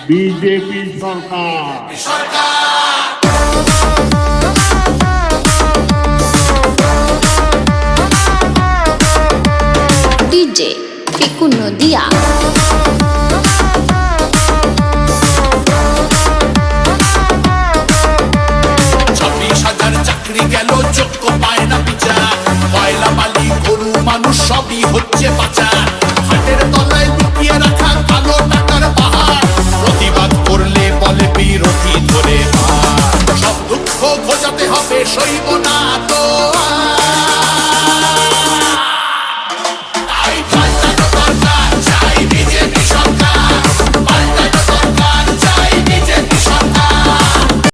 BJP সরকার। DJ Piku Nadia. 26,000 চাকরি গেল, যোগ্য পায় না বিচার। কয়লা বালি গরু মানুষ সবই হচ্ছে পাচার। হাটের তলায় লুকিয়ে রাখা কালো টাকার পাহাড়। প্রতিবাদ করলে বলে বিরোধী ধরে মার। সব দুঃখ ঘোচাতে হবে, সইব না তো আর।